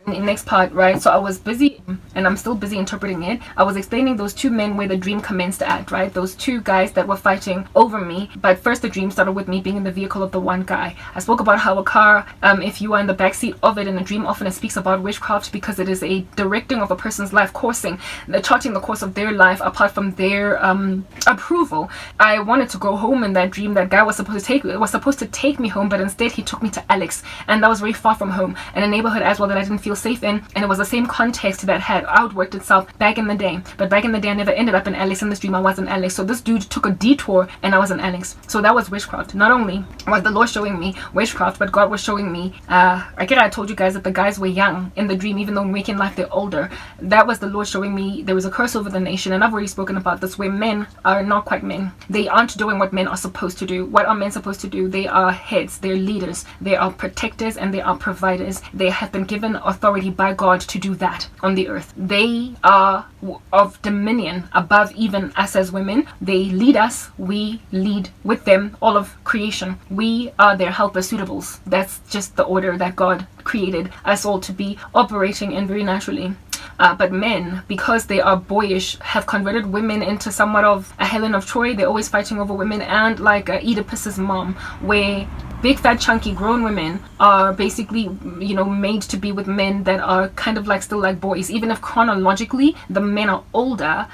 next part, right? So I was busy, and I'm still busy interpreting it. I was explaining those two men where the dream commenced at, right? Those two guys that were fighting over me. But first, the dream started with me being in the vehicle of the one guy. I spoke about how a car, if you are in the backseat of it in a dream, often it speaks about witchcraft because it is a directing of a person's life, charting the course of their life apart from their approval. I wanted to go home in that dream. That guy was supposed to take me home, but instead he took me to Alex, and that was very far from home, in a neighborhood as well that I didn't feel safe in, and it was the same context that had outworked itself back in the day. But back in the day, I never ended up in Alex. In this dream, I was in Alex. So this dude took a detour, and I was in Alex. So that was witchcraft. Not only was the Lord showing me witchcraft, but God was showing me. I told you guys that the guys were young in the dream, even though making life they're older. That was the Lord showing me there was a curse over the nation, and I've already spoken about this, where men are not quite men. They aren't doing what men are supposed to do. What are men supposed to do? They are heads, they're leaders, they are protectors, and they are providers. They have been given authority by God to do that on the earth. They are of dominion above even us as women. They lead us, we lead with them all of creation. We are their helper suitables. That's just the order that God created us all to be operating in very naturally. But men, because they are boyish, have converted women into somewhat of a Helen of Troy. They're always fighting over women, and like Oedipus's mom, where big fat chunky grown women are basically made to be with men that are kind of like still like boys. Even if chronologically the men are older,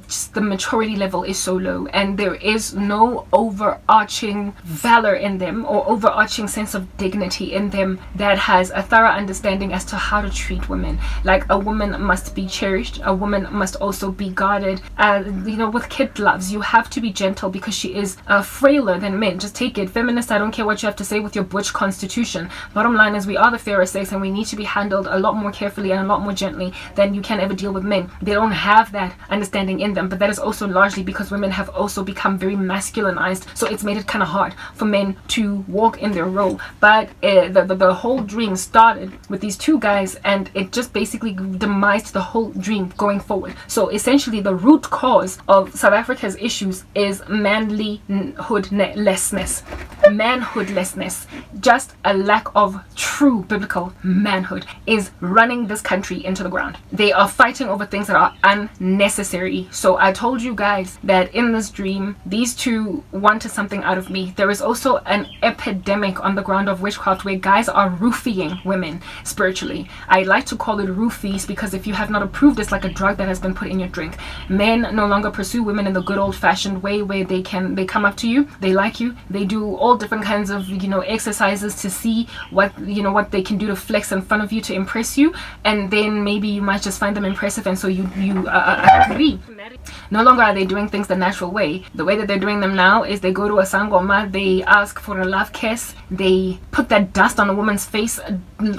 just the maturity level is so low, and there is no overarching valor in them or overarching sense of dignity in them that has a thorough understanding as to how to treat women. Like, a woman must be cherished, a woman must also be guarded, with kid gloves. You have to be gentle because she is frailer than men. Just take it. Feminists, I don't care what you have to say with your butch constitution. Bottom line is, we are the fairer sex, and we need to be handled a lot more carefully and a lot more gently than you can ever deal with men. They don't have that understanding in them, but that is also largely because women have also become very masculinized, so it's made it kind of hard for men to walk in their role. But the whole dream started with these two guys, and it just basically demised the whole dream going forward. So essentially, the root cause of South Africa's issues is manhoodlessness. Just a lack of true biblical manhood is running this country into the ground. They are fighting over things that are unnecessary. So I told you guys that in this dream, these two wanted something out of me. There is also an epidemic on the ground of witchcraft where guys are roofing women spiritually. I like to call it roofies because if you have not approved, it's like a drug that has been put in your drink. Men no longer pursue women in the good old-fashioned way where they come up to you, they like you, they do all different kinds of exercises to see what they can do to flex in front of you to impress you, and then maybe you might just find them impressive, and so you agree. No longer are they doing things the natural way. The way that they're doing them now is they go to a sangoma, they ask for a love kiss, they put that dust on a woman's face,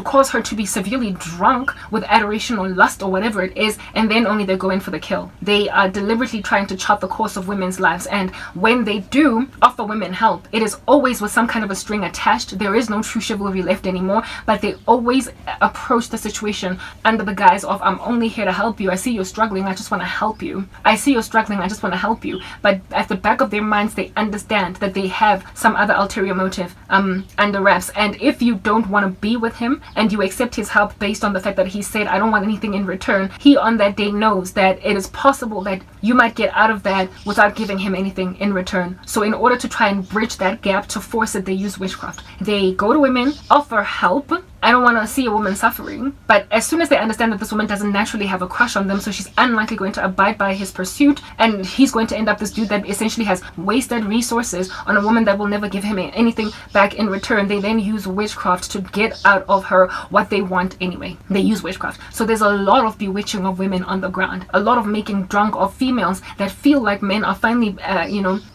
cause her to be severely drunk with adoration or lust or whatever it is, and then only they go in for the kill. They are deliberately trying to chart the course of women's lives, and when they do offer women help, it is always with some kind of a string attached. There is no true chivalry left anymore, but they always approach the situation under the guise of, I'm only here to help you. I see you're struggling, I just want to help you. I see you're struggling, I just want to help you. But at the back of their minds, they understand that they have some other ulterior motive under wraps. And if you don't want to be with him and you accept his help based on the fact that he said, I don't want anything in return, he on that day knows that it is possible that you might get out of that without giving him anything in return. So in order to try and bridge that gap, to force it, they use witchcraft. They go to women, offer help. I don't want to see a woman suffering, but as soon as they understand that this woman doesn't naturally have a crush on them, so she's unlikely going to abide by his pursuit, and he's going to end up this dude that essentially has wasted resources on a woman that will never give him anything back in return, they then use witchcraft to get out of her what they want anyway. They use witchcraft. So there's a lot of bewitching of women on the ground, a lot of making drunk of females that feel like men are finally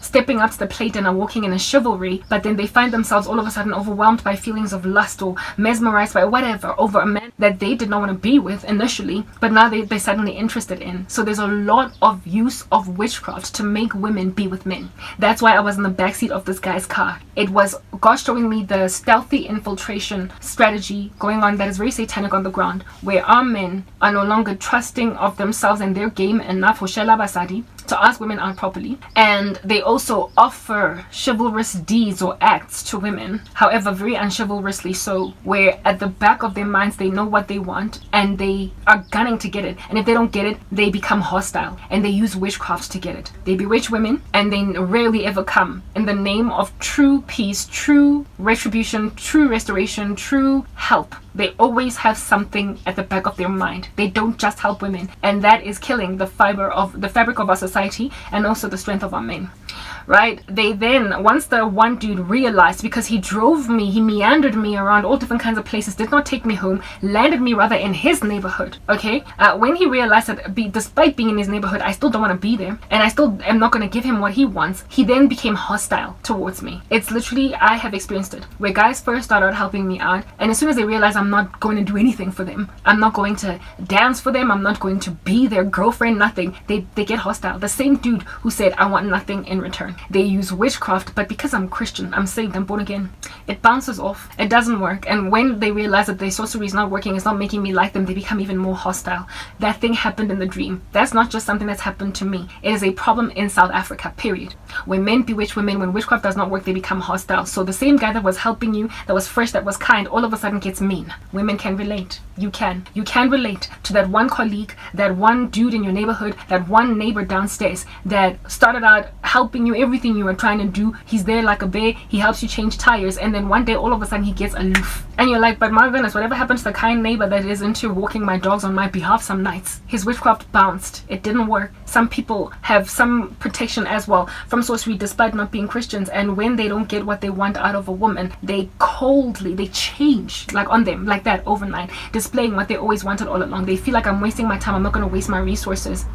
stepping up to the plate and are walking in a chivalry, but then they find themselves all of a sudden overwhelmed by feelings of lust or mesmerized by whatever over a man that they did not want to be with initially, but now they're suddenly interested in. So there's a lot of use of witchcraft to make women be with men. That's why I was in the backseat of this guy's car. It was God showing me the stealthy infiltration strategy going on that is very satanic on the ground, where our men are no longer trusting of themselves and their game enough, Hoshela Basadi, to ask women out properly, and they also offer chivalrous deeds or acts to women, however very unchivalrously so, where at the back of their minds they know what they want and they are gunning to get it, and if they don't get it they become hostile and they use witchcraft to get it. They bewitch women and they rarely ever come in the name of true peace, true retribution, true restoration, true help. They always have something at the back of their mind. They don't just help women, and that is killing the fabric of our society and also the strength of our men. Right? They then, once the one dude realized, because he drove me, he meandered me around all different kinds of places, did not take me home, landed me rather in his neighborhood. Okay? When he realized that despite being in his neighborhood, I still don't want to be there, and I still am not going to give him what he wants, he then became hostile towards me. It's literally, I have experienced it, where guys first start out helping me out, and as soon as they realize I'm not going to do anything for them, I'm not going to dance for them, I'm not going to be their girlfriend, nothing, they get hostile. The same dude who said I want nothing in return. They use witchcraft, but because I'm Christian, I'm saved, I'm born again, it bounces off. It doesn't work. And when they realize that their sorcery is not working, it's not making me like them, they become even more hostile. That thing happened in the dream. That's not just something that's happened to me. It is a problem in South Africa, period. When men bewitch women, when witchcraft does not work, they become hostile. So the same guy that was helping you, that was fresh, that was kind, all of a sudden gets mean. Women can relate. You can relate to that one colleague, that one dude in your neighborhood, that one neighbor downstairs that started out helping you, everything you were trying to do. He's there like a bear, he helps you change tires, and then one day all of a sudden he gets aloof. And you're like, but my goodness, whatever happened to the kind neighbor that is into walking my dogs on my behalf some nights? His witchcraft bounced. It didn't work. Some people have some protection as well from sorcery despite not being Christians, and when they don't get what they want out of a woman, they change like on them like that overnight, displaying what they always wanted all along. They feel like, I'm wasting my time, I'm not going to waste my resources.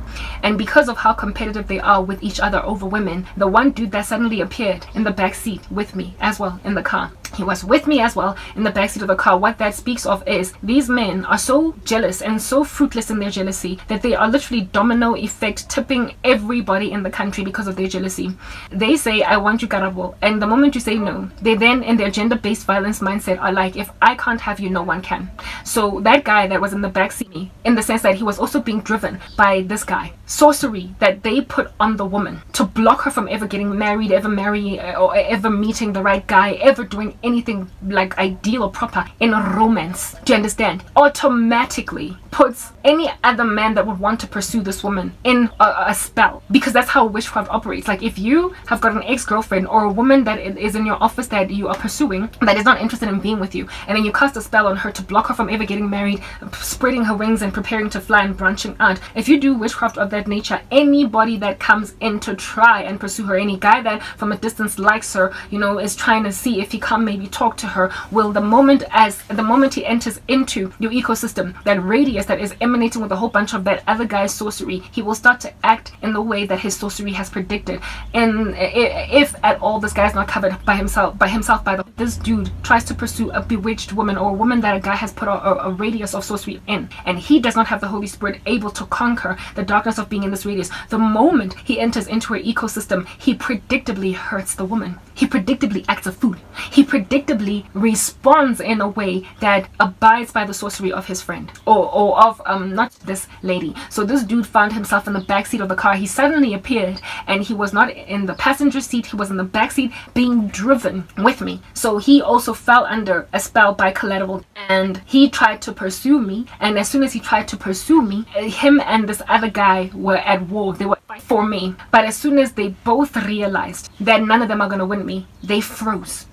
And because of how competitive they are with each other over women, the one dude that suddenly appeared in the back seat with me as well in the car, he was with me as well in the backseat of the car. What that speaks of is these men are so jealous and so fruitless in their jealousy that they are literally domino effect tipping everybody in the country because of their jealousy. They say, I want you, Karabo, and the moment you say no, they then in their gender-based violence mindset are like, if I can't have you, no one can. So that guy that was in the backseat, in the sense that he was also being driven by this guy, sorcery that they put on the woman to block her from ever getting married, ever marrying, or ever meeting the right guy, ever doing anything like ideal or proper in a romance, do you understand, automatically puts any other man that would want to pursue this woman in a spell, because that's how witchcraft operates. Like, if you have got an ex-girlfriend or a woman that is in your office that you are pursuing that is not interested in being with you, and then you cast a spell on her to block her from ever getting married, spreading her wings and preparing to fly and branching out, if you do witchcraft of that nature, anybody that comes in to try and pursue her, any guy that from a distance likes her, is trying to see if he can maybe talk to her, will the moment he enters into your ecosystem, that radius that is emanating with a whole bunch of that other guy's sorcery, he will start to act in the way that his sorcery has predicted. And if at all this guy's not covered by himself this dude tries to pursue a bewitched woman, or a woman that a guy has put a radius of sorcery in, and he does not have the Holy Spirit able to conquer the darkness of being in this radius, the moment he enters into her ecosystem, he predictably hurts the woman. He predictably acts a fool. He predictably responds in a way that abides by the sorcery of his friend, or of not this lady. So this dude found himself in the backseat of the car. He suddenly appeared, and he was not in the passenger seat, he was in the backseat being driven with me. So he also fell under a spell by collateral, and he tried to pursue me, and as soon as he tried to pursue me, him and this other guy were at war. They were fighting for me. But as soon as they both realized that none of them are going to win me, they froze.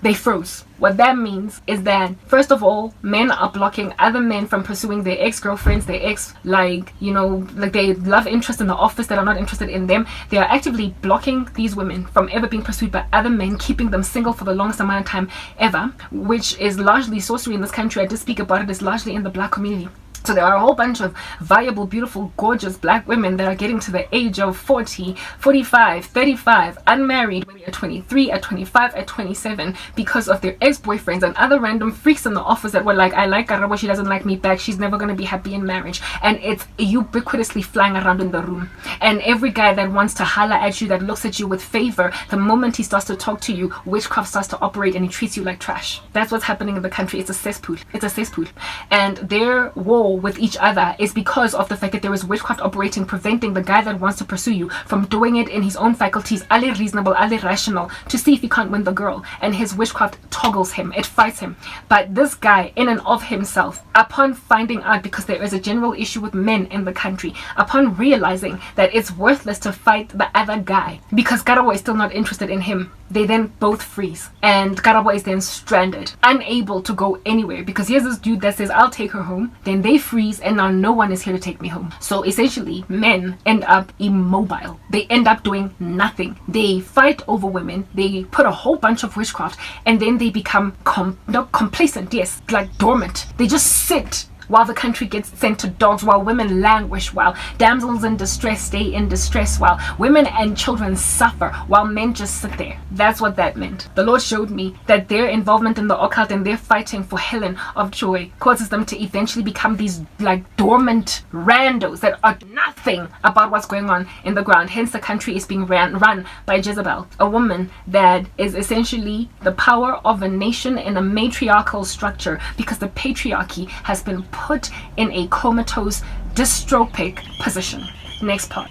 What that means is that, first of all, men are blocking other men from pursuing their ex-girlfriends, their ex, like they love interest in the office that are not interested in them. They are actively blocking these women from ever being pursued by other men, keeping them single for the longest amount of time ever, which is largely sorcery in this country. I did speak about it. It's largely in the black community. So there are a whole bunch of viable, beautiful, gorgeous black women that are getting to the age of 40, 45, 35, unmarried when they're 23, at 25, at 27, because of their ex-boyfriends and other random freaks in the office that were like, I like Karabo, she doesn't like me back, she's never going to be happy in marriage. And it's ubiquitously flying around in the room. And every guy that wants to holler at you, that looks at you with favor, the moment he starts to talk to you, witchcraft starts to operate and he treats you like trash. That's what's happening in the country. It's a cesspool. And their war war with each other is because of the fact that there is witchcraft operating, preventing the guy that wants to pursue you from doing it in his own faculties, alle reasonable, alle rational, to see if he can't win the girl. And his witchcraft toggles him, it fights him. But this guy, in and of himself, upon finding out, because there is a general issue with men in the country, upon realizing that it's worthless to fight the other guy because Karabo is still not interested in him, they then both freeze, and Karabo is then stranded, unable to go anywhere, because here's this dude that says, I'll take her home. Then they freeze, and now no one is here to take me home. So essentially, men end up immobile. They end up doing nothing. They fight over women, they put a whole bunch of witchcraft, and then they become complacent, yes, like dormant. They just sit while the country gets sent to dogs, while women languish, while damsels in distress stay in distress, while women and children suffer, while men just sit there. That's what that meant. The Lord showed me that their involvement in the occult and their fighting for Helen of Joy causes them to eventually become these like dormant randos that are nothing about what's going on in the ground. Hence the country is being run by Jezebel, a woman that is essentially the power of a nation in a matriarchal structure, because the patriarchy has been put in a comatose, dystropic position. Next part.